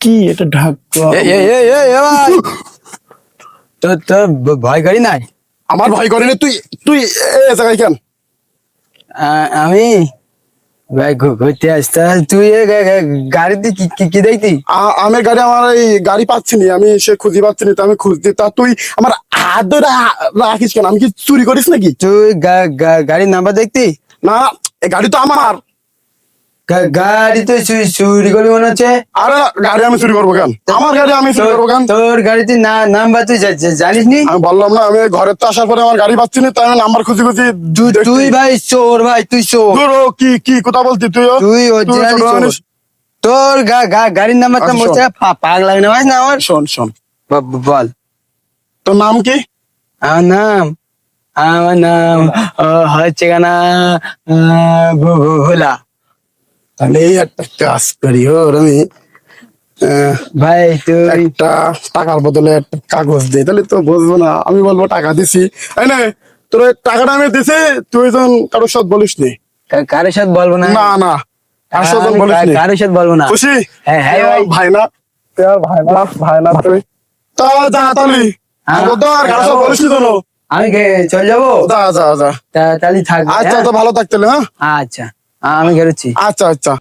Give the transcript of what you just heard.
কি এটা ঢাকা? ভাই তোর ভয় করি নাই? আমার ভয় করে না। তুই তুই এ জায়গায় কেন? আমি ভাই ঘুরতে আসতে, তুই গাড়িতে কি কি কি দেখতি? আমি গাড়ি, আমার এই গাড়ি পাচ্ছি না, আমি সে খুঁজে পাচ্ছি না, তো আমি খুঁজতে, তা তুই আমার হাত ধরে রাখিস কেন? আমি কি চুরি করিস নাকি? তুই গাড়ির নাম্বার দেখতি? না, এই গাড়ি তো আমার। গাড়ি তো চুরি করবি মনে হচ্ছে। আরে না, গাড়ি আমি চুরি করবো কেন? আমার গাড়ি আমি চুরি করবো কেন? তোর গাড়িতে নাম্বার তুই জানিস নি? আমি বললাম না, আমি ঘরের তো আসার পরে আমার গাড়ি পাচ্ছি না, তাই আমি নাম্বার খুঁজি খুঁজি তুই ভাই চোর, ভাই তুই চোর। কি কি কথা বলতি তুই? তুই অরিজিনালি চোর। তোর গাড়ির নাম্বারটা আচ্ছা, মোচে পাগ লাগে না ভাই না আমার। শোন শোন, বল তোর নাম কি? আমার নাম হচ্ছে কানা ভোলা। তাহলে এই একটা কাজ করি, ওর আমি ভাই তুই একটা টাকার বদলে একটা কাগজ দিই, তাহলে তো বুঝবো না। আমি বলবো টাকা দিছি, তাই না? তোর ওই টাকাটা আমি দিছি, তুই যেন কারোর সাথে বলিস নি। কারোর সাথে বলবো না। না না, কারোর সাথে বলিস নি। কারোর সাথে বলবো না। খুশি? হ্যাঁ হ্যাঁ ভাই। ভাই না, তুই আর ভাই না তুই। তা যা তাহলে, খবরদার কারোর সাথে বলিস নি তো। আমি চলে যাবো। যা যা যা। তাহলে থাক। আচ্ছা, তো ভালো থাকতে, হ্যাঁ? আচ্ছা আমি বেরোচ্ছি। আচ্ছা আচ্ছা।